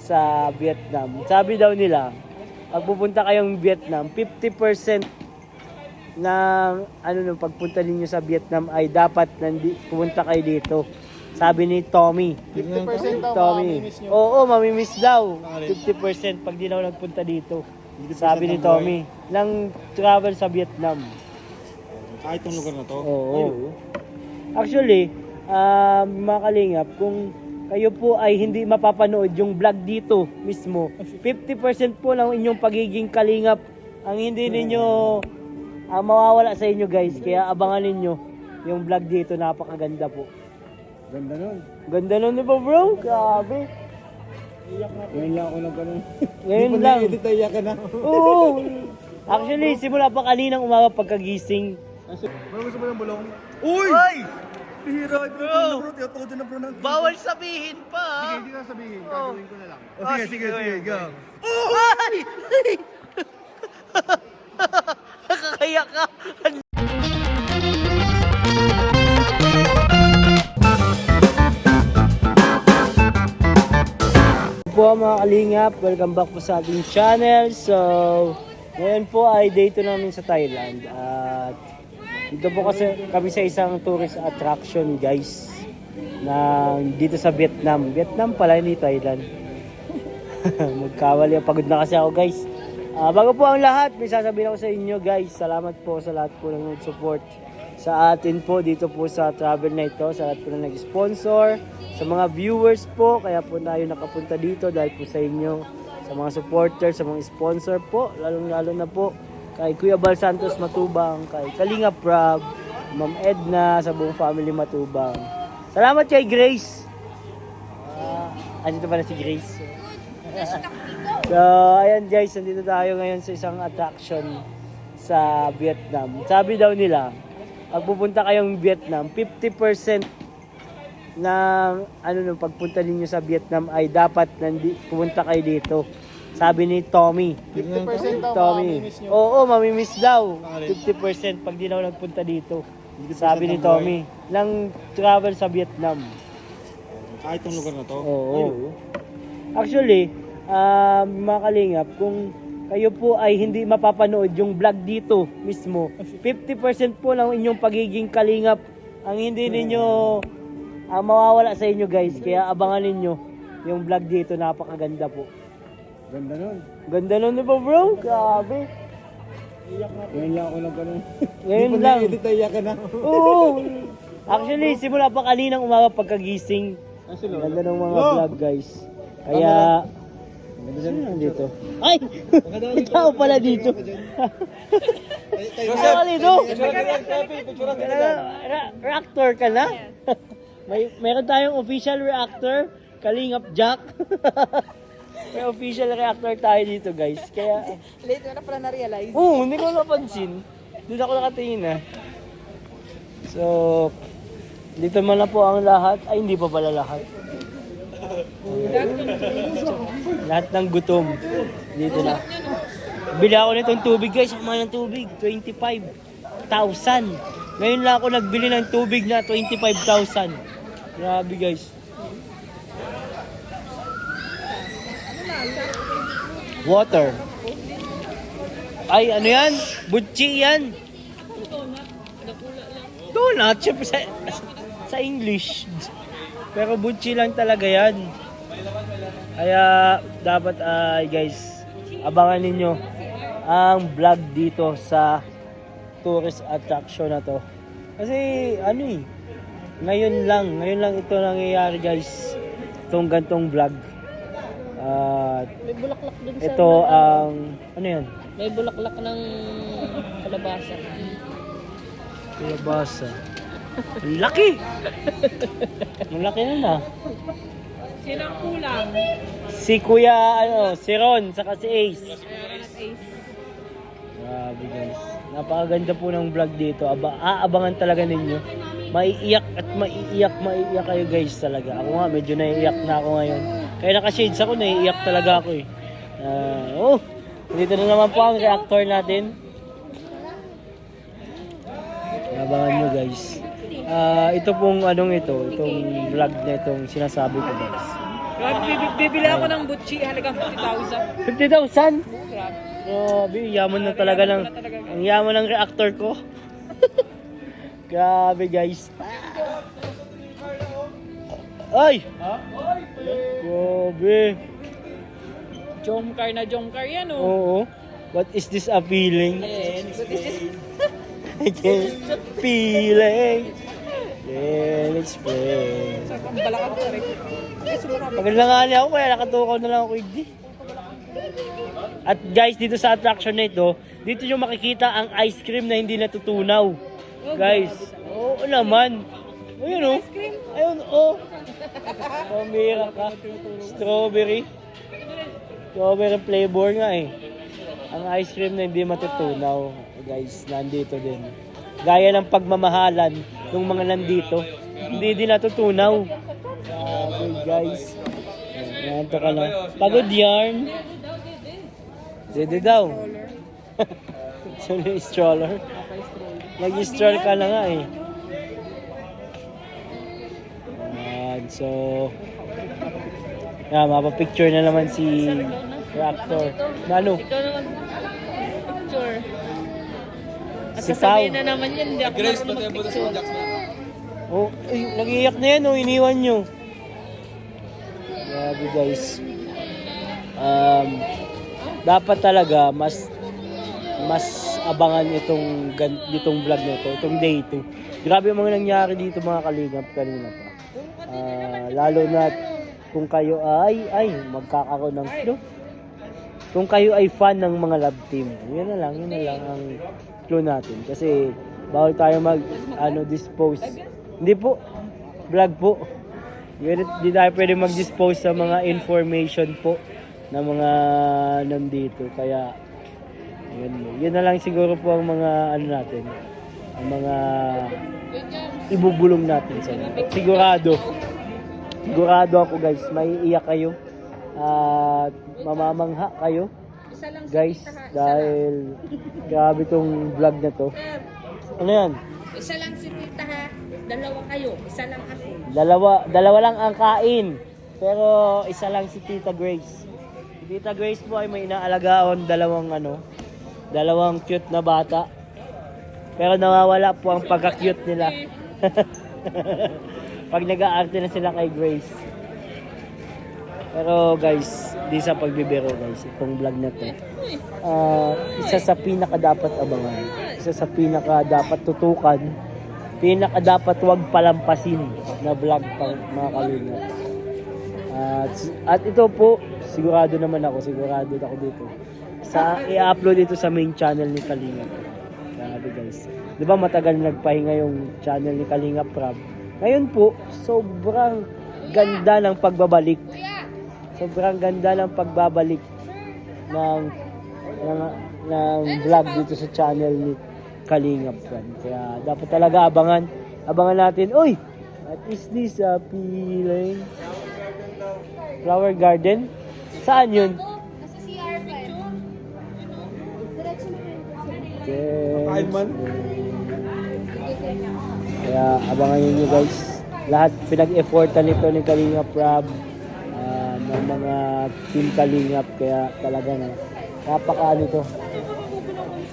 sa Vietnam. Sabi daw nila, pag pupunta kayong Vietnam, 50% ng nung pagpunta ninyo sa Vietnam ay dapat pumunta kayo dito. Sabi ni Tommy. 50% daw Tommy. mamimiss nyo. Oo, mamimiss daw. 50% pag di daw nagpunta dito. Sabi ni Tommy. Nang travel sa Vietnam. Itong lugar na to? Oo. Actually, mga kalingap, kung kayo po ay hindi mapapanood yung vlog dito mismo, 50% po ng inyong pagiging kalingap ang hindi ninyo mawawala sa inyo guys. Kaya abangan ninyo yung vlog dito, napakaganda po. Ganda nun. Ganda nun di ba bro? Grabe. Ngayon lang ako nagkaroon. Ngayon lang. Edit na iyak ka na. Oo. Actually, simula pa kaninang umaga pagkagising. Bro, gusto mo ng bulong? Uy! Ay! Bihira, bro. Bro, tiyatawad na bro ng... Bawal sabihin pa! Sige, hindi na sabihin. Gagawin ko na lang. Sige, go. Ay! Nakakaya ka! Po mga kalingap, welcome back po sa ating channel. So, ngayon po ay day 2 namin sa Thailand. At dito po kasi kami sa isang tourist attraction guys. Dito sa Vietnam. Vietnam pala, hindi Thailand. Magkawali, pagod na kasi ako guys. Bago po ang lahat, may sasabihin ako sa inyo guys. Salamat po sa lahat po ng support sa atin po dito po sa travel na ito, sa lahat po na nag-sponsor, sa mga viewers po, kaya po tayo nakapunta dito dahil po sa inyo, sa mga supporters, sa mga sponsor po, lalong-lalo na po kay Kuya Bal Santos Matubang, kay Kalinga Prab, Ma'am Edna, sa buong family Matubang. Salamat kay Grace. Andito pa na si Grace. So, ayan guys, nandito tayo ngayon sa isang attraction sa Vietnam. Sabi daw nila, pag pupunta kayong Vietnam, 50% ng nung pagpunta ninyo sa Vietnam ay dapat pumunta kayo dito. Sabi ni Tommy. 50% daw Tommy. mamimiss nyo. Oo, mamimiss daw. 50% pag di daw nagpunta dito. Sabi ni Tommy. Nang travel sa Vietnam. Itong lugar na to? Oo. Actually, mga kalingap, kung kayo po ay hindi mapapanood yung vlog dito mismo, 50% po ng inyong pagiging kalingap ang hindi ninyo mawawala sa inyo guys. Kaya abangan ninyo yung vlog dito, napakaganda po. Ganda nun. Ganda nun di ba bro? Grabe. Ngayon lang ako nagkaroon. Ngayon lang. Edit na iyak ka na. Oo. Actually, simula pa kaninang umaga pagkagising. Ganda ng mga vlog guys. Kaya sino nandito? Ay! May tao pala dito. Ano ka dito? Reactor ka na? Meron tayong official reactor, Kalingap Jack. May official reactor tayo dito guys. Kaya Late mo na pala na-realize. hindi ko napansin. Doon ako nakatingin na. So, dito man na po ang lahat. Ay, hindi pa pala lahat. Lahat ng gutom. Dito na. Bili ako nitong tubig guys. Kumain ng tubig. 25,000. Ngayon lang ako nagbili ng tubig na 25,000. Grabe guys. Water. Ay, ano yan? Butchi yan. Donut. Siyempre sa English. Pero butchi lang talaga yan. Kaya dapat guys, abangan ninyo ang vlog dito sa tourist attraction na to. Kasi ngayon lang ito nangyayari guys. Itong gantong vlog. May bulaklak dun sa... Ito ang ano yan? May bulaklak ng kalabasa. Kalabasa. Ang laki! Ang laki na. Sinang kulang? Si Kuya, si Ron, saka si Ace. Grabe guys. Napakaganda po ng vlog dito. Aabangan talaga ninyo. Maiiyak at maiiyak kayo guys talaga. Ako nga, medyo naiiyak na ako ngayon. Kaya naka-shades ako, naiiyak talaga ako eh. Dito na naman po ang reactor natin. Abangan nyo guys. Ito pong itong vlog na itong sinasabi ko guys. Bibili ako ng butchi, halagang 50,000. 50,000? Grabe. Grabe, yaman na talaga ng... Ang yaman ng reactor ko. Grabe guys. Ay! Grabe. Jomcar yan, oh. Oo. What is this appealing? Yes. What is this? I can't feeling. Can't explain. Ang balakang ko rin. Pagod na nga niya ako, kaya nakatukaw na lang ako hindi. At guys, dito sa attraction na ito, dito nyo makikita ang ice cream na hindi natutunaw. Guys, oo naman. Ayun o. Ayun o. Pamira ka. Strawberry. Strawberry flavor nga eh. Ang ice cream na hindi matutunaw. Guys, nandito din. Gaya ng pagmamahalan ng mga nandito. Hindi din natutunaw. Okay guys. Nanto ka lang. Pagod yarn. Dede daw. So, stroller. Nag-stroll ka na nga eh. And so, mapapicture na naman si Raptor. Ano? Ikaw naman. Picture. At Si sasabihin Pao. na naman yan, hindi ako marunong mag-picture. Oh, ay, nag-iiyak na yan, oh, iniwan nyo. Grabe guys. Dapat talaga mas abangan itong vlog na ito, itong day 2. Grabe yung mga nangyari dito mga kalingap kanina pa. Lalo na kung kayo ay magkakaroon ng clue. Kung kayo ay fan ng mga love team, yun na lang ang clue natin. Kasi bawal tayo dispose. Hindi po, vlog po. Hindi tayo pwede mag-dispose sa mga information po ng mga nandito. Kaya, yun na lang siguro po ang mga natin. Ang mga ibubulong natin sa sigurado ako guys, may iyak kayo. At mamamangha kayo. Guys, dahil grabe tong vlog na to. Ano yan? Isa lang si Tita ha. Dalawa kayo. Isa lang ako. Dalawa lang ang kain. Pero isa lang si Tita Grace. Si Tita Grace po ay may inaalagaan dalawang cute na bata. Pero nawawala po ang pagka-cute nila. Pag nag-aarte na sila kay Grace. Pero guys, di sa pagbibiro guys, itong vlog na to. Isa sa pinaka dapat abangan. Isa sa pinaka dapat tutukan. Pinaka dapat wag palampasin na vlog pang mga kalingap. At ito po, sigurado ako dito. I-upload ito sa main channel ni Kalingap. Grabe guys. Di ba matagal nagpahinga yung channel ni Kalingap Rob? Ngayon po, sobrang ganda ng pagbabalik. Sobrang ganda ng pagbabalik ng vlog dito sa channel ni Kalingap Rob. Kaya dapat talaga abangan natin. Uy! What is this feeling? Flower garden? Saan yun? Nasa CR5. Diretso na Yes. man. Kaya abangan nyo guys. Lahat pinag-effortan nito ni Kalingap Rob, ng mga team Kalingap. Kaya talagang napakaano to.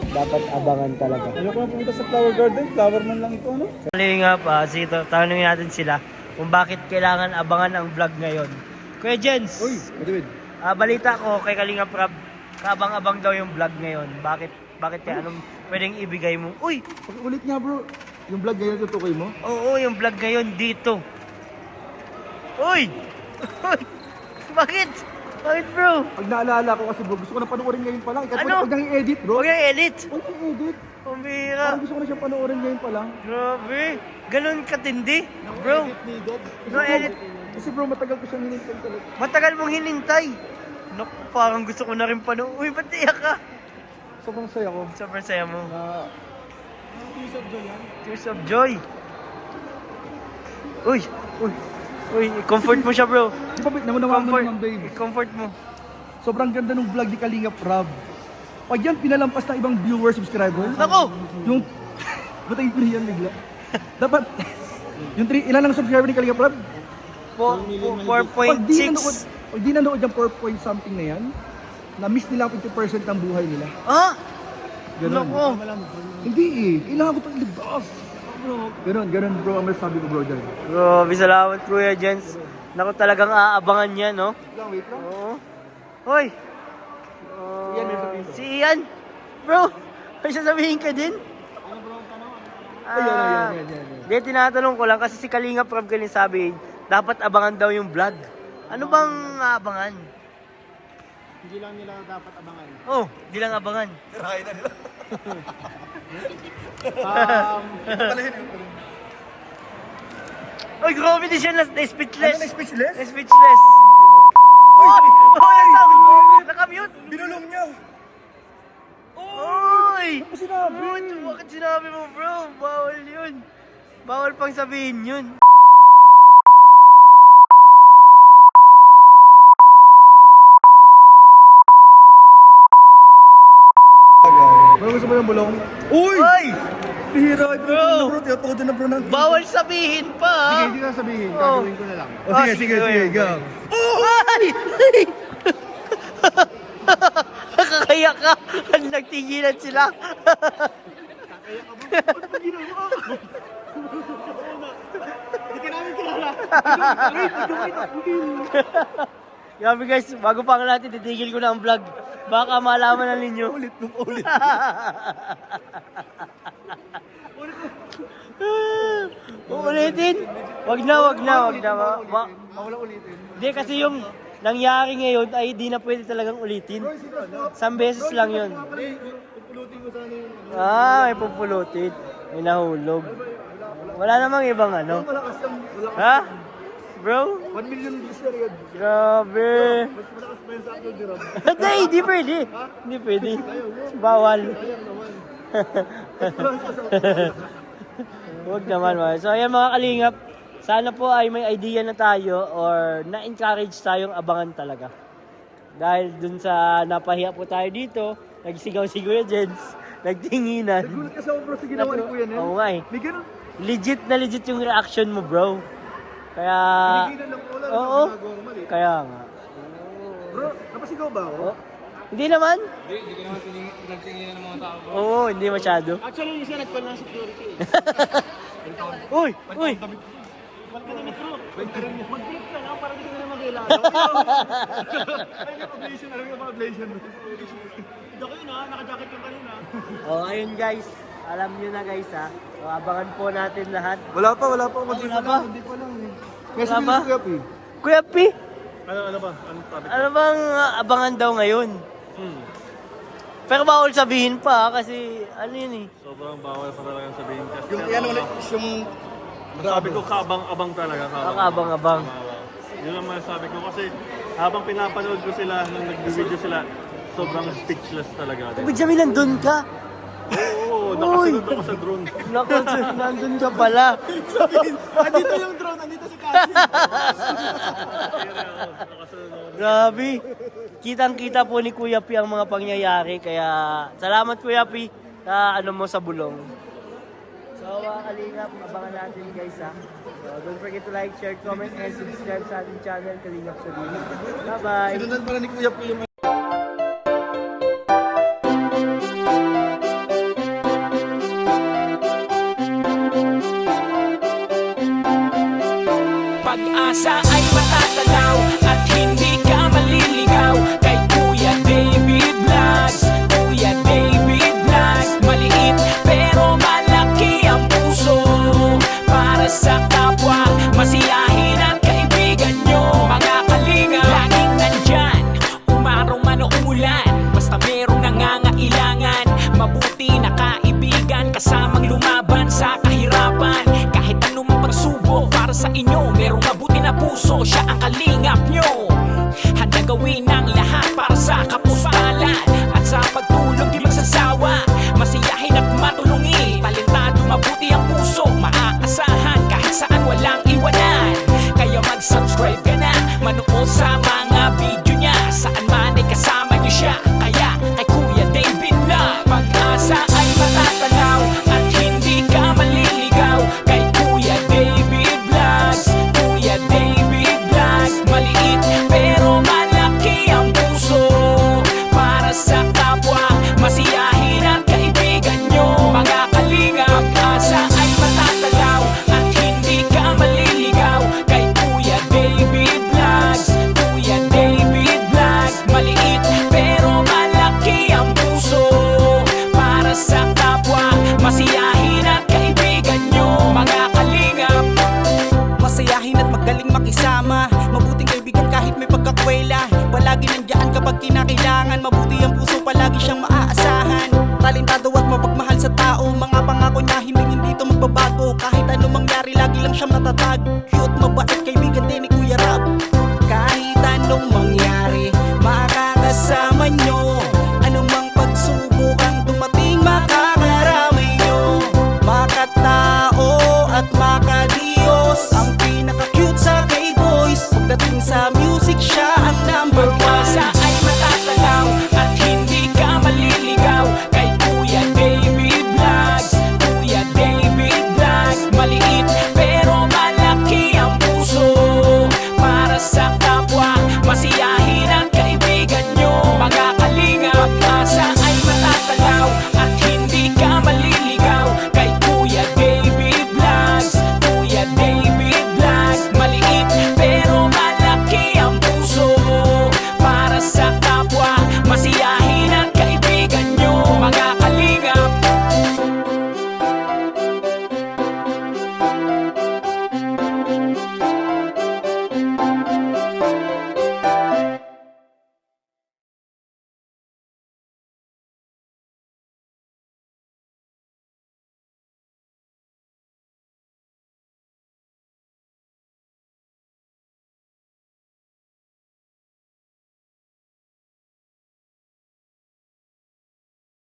Dapat abangan talaga. Ano ko na pumunta sa flower garden? Flower man lang ito, ano? Kalingap, sige, tanongin natin sila kung bakit kailangan abangan ang vlog ngayon. Kuya Jens, Uy, David. balita ko kay Kalingap Rob, kabang-abang daw yung vlog ngayon. Bakit kaya? Anong pwedeng ibigay mo? Uy! Ulit nga bro, yung vlog ngayon tutukoy mo? Oo, yung vlog ngayon dito. Uy! Uy! Bakit? Bakit bro? Pag naalala ko kasi bro, gusto ko na panoorin ngayon pa lang. Ano? Huwag nang i-edit bro. Huwag yung edit. Huwag nang i-edit. Pambira. Parang gusto ko na siyang panoorin ngayon pa lang. Grabe. Ganun katindi. Bro, no edit. Kasi bro, matagal ko siyang hinintay talaga. Matagal mong hinintay. Naku, parang gusto ko na rin panoorin. Uy, ba't iyak ka? Sobrang saya ko. Sobrang saya mo. Tears of joy yan. Tears of joy. Uy, uy. Uy, comfort mo siya bro. Di ba, naman naman babe. Comfort mo. Sobrang ganda ng vlog ni Kalingap Rob. Pag yan pinalampas ng ibang viewers, subscribers. Naku! Yung, ba't yung yan bigla? Dapat, yung ilan ang subscriber ni Kalingap Rob? 4.6. Pag di nanood yung 4 point something na yan, na-miss nila 50% ng buhay nila. Ah! Ganun. Loko. Hindi eh. Kailangan ko itong libas. Ganun bro. Ang masasabi ko bro dyan. Grabe, salamat Kuya Jens. Naku, talagang aabangan niya, no? Wait lang. Oo. Hoy! Ian, may sabihin ko. Si Ian! Bro! May sasabihin ka din? Ayun. Hindi, tinatanong ko lang kasi si Kalinga Prab galing sabi, dapat abangan daw yung vlog. Ano bang aabangan? Hindi lang nila dapat abangan. Oh, di lang abangan. Tirahin na nila. Ay, grabe din siya na-speechless. Ano, na-speechless? Na-speechless. Oy! Oy! Sabi mo! Nakamute! Binulong niya. Oy! Ano sinabi? Bro, bakit sinabi mo bro? Bawal yun. Bawal pang sabihin yun. Bro, gusto mo ng bulong? Uy! Oy! Pihira, ito Bro! bro. Tiyatodo na bro ng... Bawal sabihin pa! Sige, ha? hindi na sabihin. Oh. Gagawin ko na lang. Oh, sige, go. Ay! Ay! Nakakaya ka! Nagtigilan sila! Hindi ka namin kilala. Grabe guys, bago pa nga natin, titigil ko na ang vlog. Baka malaman na ninyo. Ulit. Uulitin? Wag na. Wala ulitin. Hindi kasi yung nangyari ngayon ay di na pwede talagang ulitin. Isang beses lang yun. Pupulutin ko sana yung... May pupulutin. May nahulog. Wala namang ibang ano. Malakas yung... Ha? Bro? 1 million views na rin. Grabe. Mas malakas pa yung sa akin, Diram. Hindi pwede. Hindi pwede. Bawal. Huwag naman. So ayan mga kalingap. Sana po ay may idea na tayo or na-encourage tayong abangan talaga. Dahil dun sa napahiya po tayo dito, nagsigaw si Kuya Jens, nagtinginan. Nagulat kasi ako bro sa ginawa ni Kuya Nel. Oo nga eh. May ganun. Legit na legit yung reaction mo bro. Kaya... Pinigilan lang ko. Wala Oo. naman ginagawa ko mali. Kaya nga. Bro, napasigaw ba ako? Oh. Hindi naman. Hindi ko naman pinagtingin ng mga tao. Oo, hindi masyado. Actually, yung isa nagpal ng security. Uy! Uy! Mag-flip ka na para di ka na makilala. Ay, yung ablation. Alam mo yung ablation? Dako yun ha, naka-jacket yung kanina. Oh, ayun guys. Alam nyo na guys ha. So, abangan po natin lahat. Wala pa. Hindi Wala pa pa? lang. Hindi pa lang eh. Wala Kasi pa? Kuya P. Kuya P, Ano ba? Ano topic? ano bang abangan daw ngayon? Pero bawal sabihin pa kasi ano yun eh. Sobrang bawal pa talagang sabihin kasi. Yung yan ulit, yung... Sabi ko, kabang-abang talaga. Abang-abang. Yun ang masasabi ko kasi habang pinapanood ko sila, nung nag-video sila, sobrang speechless talaga. Ibig sabihin nandun ka. Oo, nakasunod ako sa drone. Naku, nandun ka pala. Andito yung drone, andito si Cassie. Nakasunod ako. Grabe. Kitang-kita po ni Kuya P ang mga pangyayari. Kaya salamat Kuya P sa ano mo sa bulong. So mga kalingap, abangan natin guys ha. So don't forget to like, share, comment, and subscribe sa ating channel Kalingap Sabino. Bye-bye! Sinundan pala ni Kuya P yung... Pag-asa ay matatanaw at hindi ka maliligaw kay Kuya David Vlogs. Kuya David Vlogs, maliit pero malaki ang puso para sa kapwa, masiyahin at kaibigan nyo. Mga kalinga, laging nandyan, umaraw man o umulan, basta merong nangangailangan. Mabuti na kaibigan, kasamang lumaban sa kahirapan. Kahit anumang pagsubok para sa inyo, merong mabuti na puso, siya ang kalingap nyo. Handa gawin ang lahat para sa kapustalan at sa pagtulong di magsasawa, masiyahin at matulungin. Talentado, mabuti ang puso, maaasahan kahit saan walang iwanan. Kaya mag-subscribe ka na, manood sa mga video niya, saan man ay kasama niyo siya. Kaya kay Kuya David Vlog, pag-asa ay matatanaw at hindi ka maliligaw kay Kuya David Vlogs. Kuya David kinakailangan. Mabuti ang puso, palagi siyang maaasahan. Talentado at mapagmahal sa tao, mga pangako niya hindi to magbabago. Kahit ano mangyari, lagi lang siyang matatag. Cute, mabait,